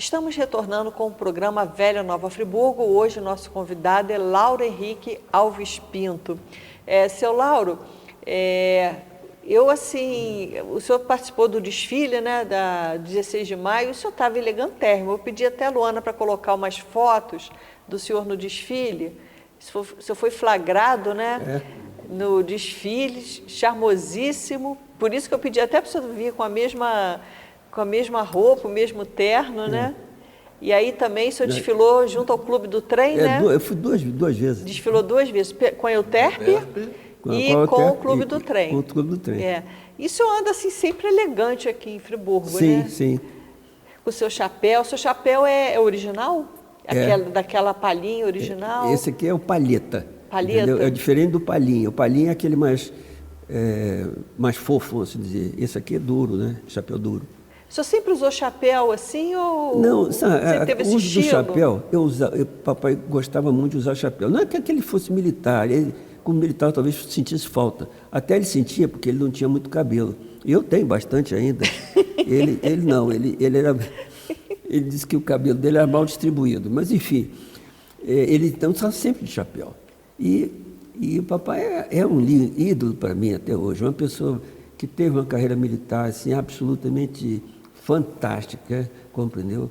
Estamos retornando com o programa Velha Nova Friburgo. Hoje o nosso convidado é Lauro Henrique Alves Pinto. Seu Lauro, o senhor participou do desfile, né, da 16 de maio, o senhor estava elegantérrimo. Eu pedi até a Luana para colocar umas fotos do senhor no desfile. O senhor foi flagrado, né, no desfile, charmosíssimo. Por isso que eu pedi até para o senhor vir com a mesma roupa, o mesmo terno, né? E aí também o senhor desfilou junto ao Clube do Trem, né? Eu fui duas vezes. Desfilou 2 vezes, com a Euterpe e com o Clube do Trem. Com o Clube do Trem. E o senhor anda assim sempre elegante aqui em Friburgo, sim, né? Sim, sim. Com o seu chapéu. O seu chapéu é original? Daquela palhinha original? Esse aqui é o palheta. Palheta? Entendeu? É diferente do palhinha. O palhinha é aquele mais fofo, vamos dizer. Esse aqui é duro, né? Chapéu duro. O senhor sempre usou chapéu assim ou não, você teve esse uso estilo? do chapéu, papai gostava muito de usar chapéu. Não é que ele fosse militar, ele, como militar talvez sentisse falta. Até ele sentia, porque ele não tinha muito cabelo. E eu tenho bastante ainda. ele disse que o cabelo dele era mal distribuído. Mas, enfim, ele então estava sempre de chapéu. E o papai é um ídolo para mim até hoje. Uma pessoa que teve uma carreira militar assim, absolutamente fantástica, compreendeu?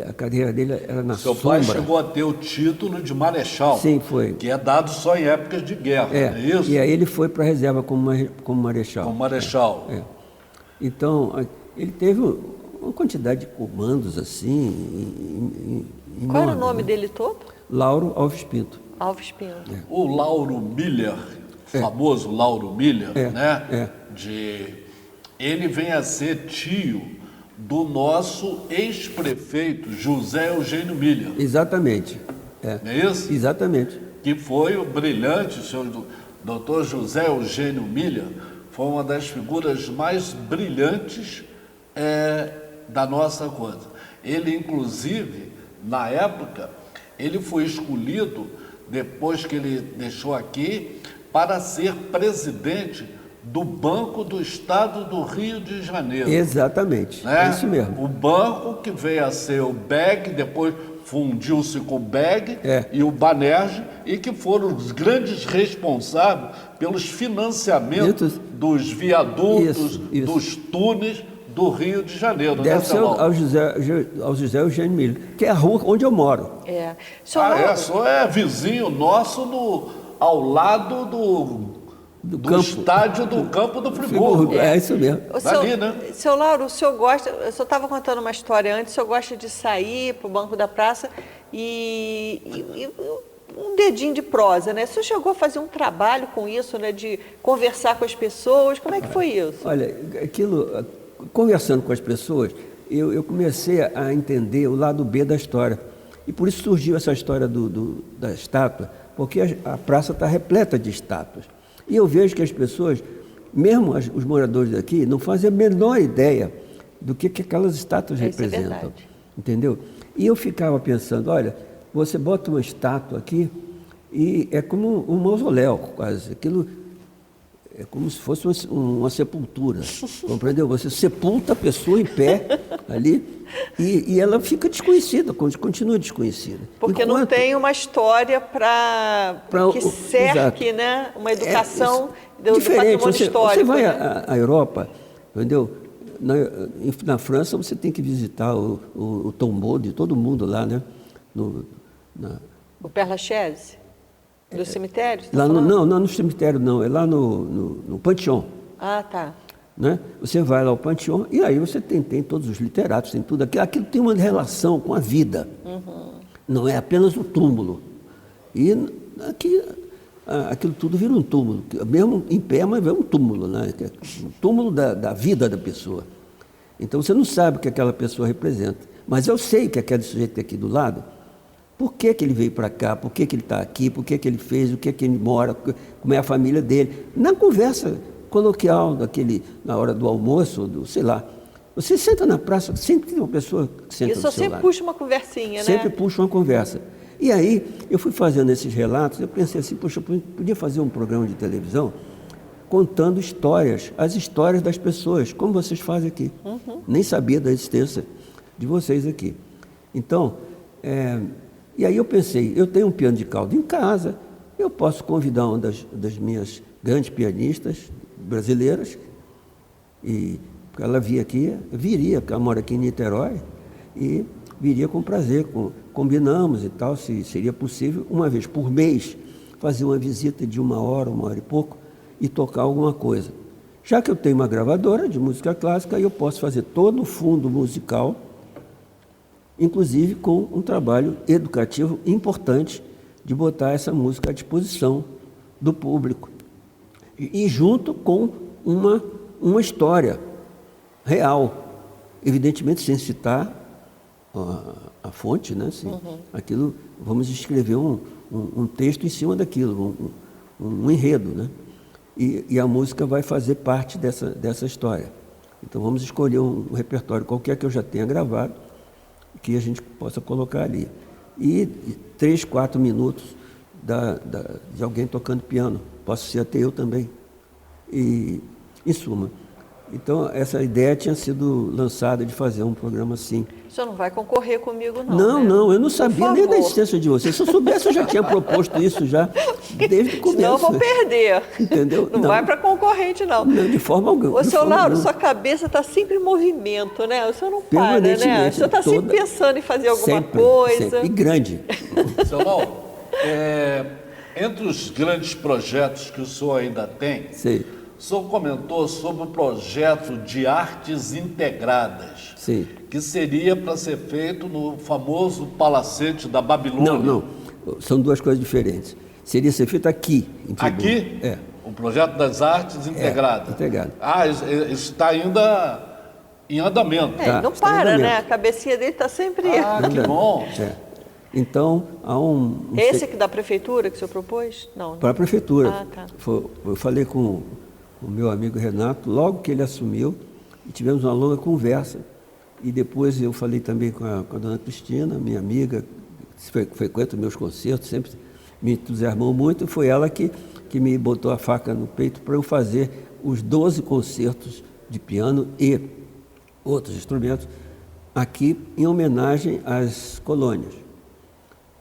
A carreira dele era na sombra. Seu pai chegou a ter o título de marechal. Sim, foi. Que é dado só em épocas de guerra, não é isso? E aí ele foi para a reserva como marechal. Como marechal. Então, ele teve uma quantidade de comandos assim. Qual era o nome dele todo? Lauro Alves Pinto. Alves Pinto. O Lauro Miller, famoso Lauro Miller, né? Ele vem a ser tio do nosso ex-prefeito José Eugênio Miller. Exatamente. Não é isso? Exatamente. Que foi o brilhante, o senhor doutor José Eugênio Miller, foi uma das figuras mais brilhantes da nossa coisa. Ele, inclusive, na época, ele foi escolhido, depois que ele deixou aqui, para ser presidente do Banco do Estado do Rio de Janeiro. Exatamente, né? É isso mesmo. O banco que veio a ser o BEG, depois fundiu-se com o BEG e o Banerj, e que foram os grandes responsáveis pelos financiamentos dos viadutos, dos túneis do Rio de Janeiro. Deve ser ao José Eugênio Miller, que é a rua onde eu moro. Só é vizinho nosso ao lado do estádio do Campo do Friburgo. É isso mesmo. Dali, né? Seu Lauro, o senhor gosta... Eu só estava contando uma história antes. O senhor gosta de sair para o banco da praça e um dedinho de prosa, né? O senhor chegou a fazer um trabalho com isso, né? De conversar com as pessoas. Como é que foi isso? Olha, conversando com as pessoas, eu comecei a entender o lado B da história. E por isso surgiu essa história da estátua, porque a praça está repleta de estátuas. E eu vejo que as pessoas, mesmo os moradores daqui, não fazem a menor ideia do que aquelas estátuas representam. Entendeu? E eu ficava pensando, olha, você bota uma estátua aqui e é como um mausoléu, quase. Aquilo é como se fosse uma sepultura, compreendeu? Você sepulta a pessoa em pé ali e ela fica desconhecida, continua desconhecida. Porque não tem uma história que cerque, né? Uma educação do patrimônio histórico. Você vai à Europa, entendeu? Na França você tem que visitar o tombeau de todo mundo lá, né? O Père Lachaise? Do cemitério? Lá não no cemitério não, é lá no Panteão. Ah, tá. Né? Você vai lá ao Panteão e aí você tem todos os literatos, tem tudo aquilo. Aquilo tem uma relação com a vida. Não é apenas o túmulo. E aqui, aquilo tudo vira um túmulo. Mesmo em pé, mas é um túmulo, né? Um túmulo da vida da pessoa. Então você não sabe o que aquela pessoa representa. Mas eu sei que aquele sujeito aqui do lado, por que ele veio para cá, por que ele está aqui, por que ele fez, o que ele mora, como é a família dele. Na conversa coloquial, na hora do almoço, sei lá. Você senta na praça, sempre tem uma pessoa que senta do seu lado. Isso sempre puxa uma conversinha, né? Sempre puxa uma conversa. E aí, eu fui fazendo esses relatos, eu pensei assim, poxa, eu podia fazer um programa de televisão contando histórias, as histórias das pessoas, como vocês fazem aqui. Nem sabia da existência de vocês aqui. Então, e aí eu pensei, eu tenho um piano de cauda em casa, eu posso convidar uma das minhas grandes pianistas brasileiras, e ela viria, porque ela mora aqui em Niterói, e viria com prazer, combinamos e tal, se seria possível, uma vez por mês, fazer uma visita de 1 hora e pouco, e tocar alguma coisa. Já que eu tenho uma gravadora de música clássica, eu posso fazer todo o fundo musical, inclusive com um trabalho educativo importante de botar essa música à disposição do público. E junto com uma história real, evidentemente sem citar a fonte, né? Assim, aquilo, vamos escrever um texto em cima daquilo, um enredo, né? E a música vai fazer parte dessa história. Então vamos escolher um repertório qualquer que eu já tenha gravado, que a gente possa colocar ali. E 3, 4 minutos de alguém tocando piano. Posso ser até eu também. E, em suma, então essa ideia tinha sido lançada de fazer um programa assim. O senhor não vai concorrer comigo, não? Não, né? não, eu não sabia nem da existência de vocês. Se eu soubesse, eu já tinha proposto isso já desde o começo. Senão eu vou perder. Entendeu? Não vai para concorrente, não. Não, de forma alguma. Ô, seu Lauro, sua cabeça está sempre em movimento, né? O senhor não para, né? O senhor está sempre pensando em fazer alguma coisa. Sempre. E grande. Seu Lauro, entre os grandes projetos que o senhor ainda tem, Sim. o senhor comentou sobre o projeto de artes integradas, Sim. que seria para ser feito no famoso palacete da Babilônia. Não. São duas coisas diferentes. Seria ser feito aqui, em Friburgo. Aqui? É. O projeto das artes integradas. Integrado. Está ainda em andamento. Não está em para, andamento. né? A cabecinha dele está sempre... Que bom. Então, há Esse que da prefeitura que o senhor propôs? Não. Para a prefeitura. Ah, tá. Eu falei com o meu amigo Renato, logo que ele assumiu, e tivemos uma longa conversa. E depois eu falei também com a dona Cristina, minha amiga, que frequenta meus concertos, sempre me entusiasmou muito. Foi ela que me botou a faca no peito para eu fazer os 12 concertos de piano e outros instrumentos aqui em homenagem às colônias,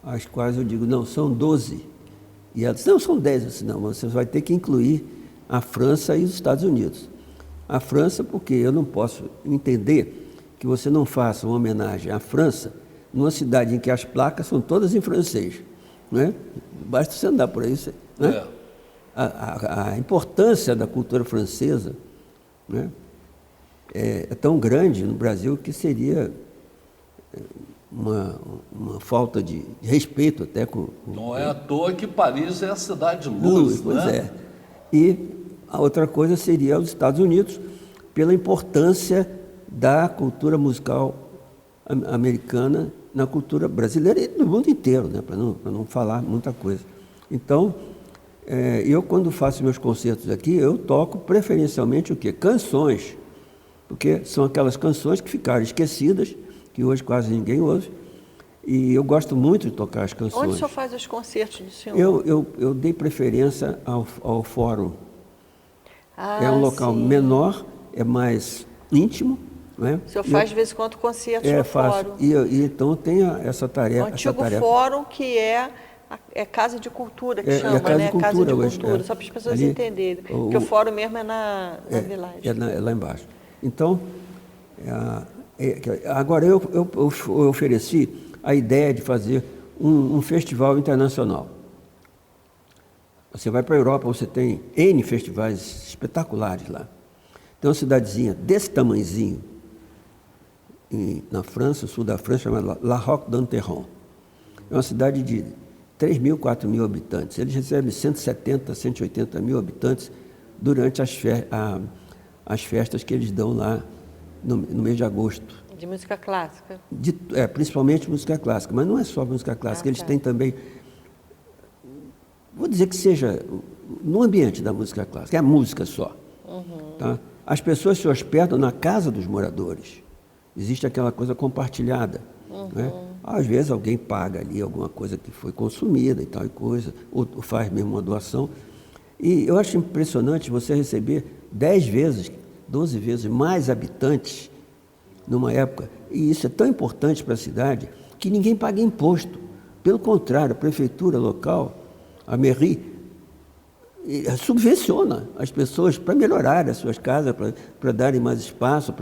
às quais eu digo, não, são 12. E ela disse, não, são 10. Eu disse, não, você vai ter que incluir a França e os Estados Unidos. A França, porque eu não posso entender que você não faça uma homenagem à França numa cidade em que as placas são todas em francês. Né? Basta você andar por aí. Né? A importância da cultura francesa, né, é tão grande no Brasil que seria uma falta de respeito até com... Não é à toa que Paris é a cidade de luz, pois né? é. E a outra coisa seria os Estados Unidos, pela importância da cultura musical americana na cultura brasileira e no mundo inteiro, né? Para não falar muita coisa. Então, eu quando faço meus concertos aqui, eu toco preferencialmente o quê? Canções, porque são aquelas canções que ficaram esquecidas, que hoje quase ninguém ouve, e eu gosto muito de tocar as canções. Onde o senhor faz os concertos do senhor? Eu dei preferência ao fórum. Ah, É um local sim. menor, é mais íntimo. Né? O senhor faz de vez em quando concertos no faço. fórum. E então tem essa tarefa. O antigo fórum que é Casa de Cultura, que chama, Casa né? de Cultura, Casa de hoje, Cultura, só para as pessoas ali, entenderem. Porque o fórum mesmo é na Vilagem. É lá embaixo. Então, agora eu ofereci a ideia de fazer um festival internacional. Você vai para a Europa, você tem N festivais espetaculares lá. Tem uma cidadezinha desse tamanhozinho, na França, sul da França, chamada La Roque-d'Anteron. É uma cidade de 3 mil, 4 mil habitantes. Eles recebem 170, 180 mil habitantes durante as festas que eles dão lá no mês de agosto. De música clássica? Principalmente música clássica, mas não é só música clássica, eles tá. têm também... Vou dizer que seja no ambiente da música clássica, é a música só. Tá? As pessoas se hospedam na casa dos moradores. Existe aquela coisa compartilhada. Né? Às vezes alguém paga ali alguma coisa que foi consumida e tal e coisa, ou faz mesmo uma doação. E eu acho impressionante você receber 10 vezes, 12 vezes mais habitantes numa época, e isso é tão importante para a cidade, que ninguém paga imposto. Pelo contrário, a prefeitura local, a mairie, subvenciona as pessoas para melhorar as suas casas, para darem mais espaço,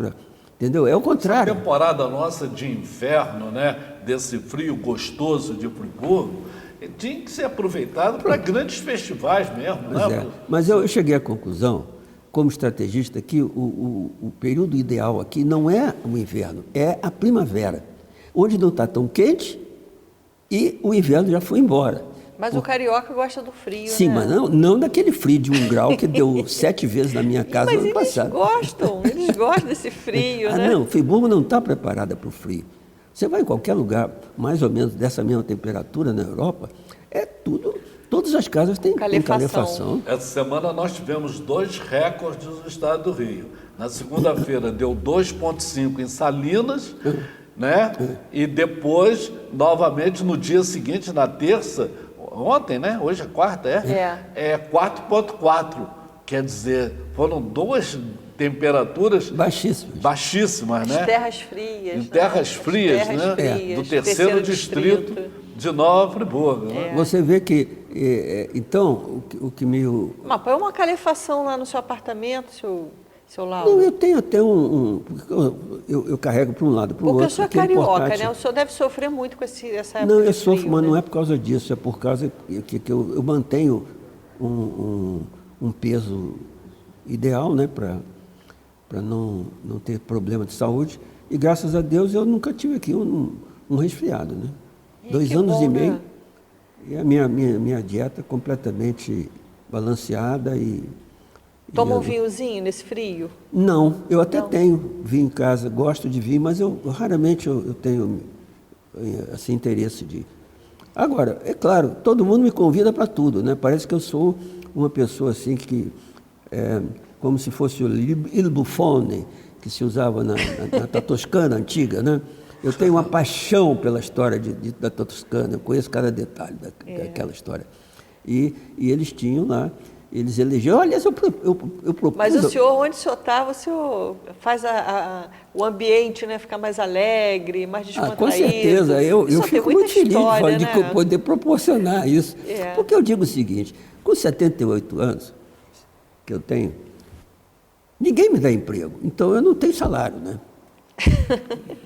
entendeu? É o contrário. A temporada nossa de inverno, né, desse frio gostoso de Friburgo, tinha que ser aproveitado para grandes festivais mesmo, né? Mas eu cheguei à conclusão, como estrategista, que o período ideal aqui não é o inverno, é a primavera, onde não está tão quente e o inverno já foi embora. Mas o carioca gosta do frio, sim, né? mas não daquele frio de 1 grau que deu 7 vezes na minha casa no ano passado. Eles gostam desse frio, né? Não, Friburgo não está preparada para o frio. Você vai em qualquer lugar, mais ou menos dessa mesma temperatura na Europa, todas as casas têm calefação. Essa semana nós tivemos 2 recordes no estado do Rio. Na segunda-feira deu 2,5 em Salinas, né? E depois, novamente, no dia seguinte, na terça, ontem, né? Hoje é quarta, é 4,4. Quer dizer, foram 2 temperaturas baixíssimas, né? Em terras frias. Em terras frias, né? Do terceiro distrito de Nova Friburgo. Né? Você vê que, então, o que me... Mas põe uma calefação lá no seu apartamento, seu Lauro. Não, eu tenho até eu carrego para um lado, para o outro. Porque o senhor é carioca, né? O senhor deve sofrer muito com essa época. Não, eu de sofro, frio, mas né? não é por causa disso, é por causa que eu mantenho um peso ideal, né, para não ter problema de saúde. E graças a Deus eu nunca tive aqui um resfriado, né? 2 anos e meio. Né? E a minha dieta completamente balanceada e... Toma um vinhozinho nesse frio? Não, eu até tenho vinho em casa, gosto de vinho, mas raramente eu tenho assim, interesse de... Agora, é claro, todo mundo me convida para tudo, né? Parece que eu sou uma pessoa assim que... como se fosse o il buffone, que se usava na Toscana antiga, né? Eu tenho uma paixão pela história da Toscana, eu conheço cada detalhe daquela história. E eles tinham lá... Eles elegeram, olha, eu propus... Mas o senhor, onde o senhor está, o senhor faz o ambiente, né, ficar mais alegre, mais descontraído. Com certeza, eu fico muito feliz de poder proporcionar isso. Porque eu digo o seguinte, com 78 anos que eu tenho, ninguém me dá emprego, então eu não tenho salário, né?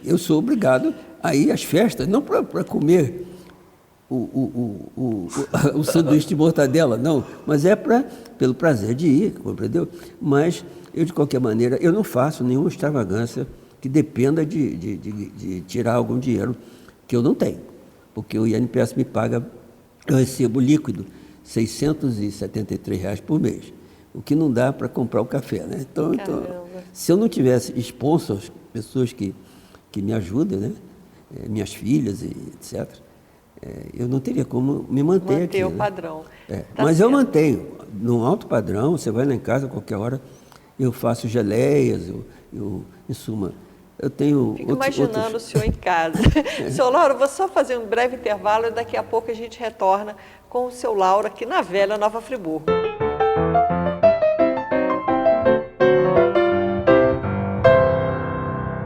Eu sou obrigado a ir às festas, não para comer... o sanduíche de mortadela, não, mas pelo prazer de ir, compreendeu? Mas eu, de qualquer maneira, eu não faço nenhuma extravagância que dependa de tirar algum dinheiro que eu não tenho, porque o INPS me paga, eu recebo líquido R$ 673 por mês, o que não dá para comprar o café, né? Então, se eu não tivesse sponsors, pessoas que me ajudam, né? Minhas filhas, e etc., eu não teria como me manter aqui. Manter o né? padrão. Mas certo. Eu mantenho, num alto padrão, você vai lá em casa a qualquer hora, eu faço geleias, em suma, eu tenho... Fico imaginando o senhor em casa. Seu Lauro, vou só fazer um breve intervalo e daqui a pouco a gente retorna com o seu Lauro aqui na velha Nova Friburgo.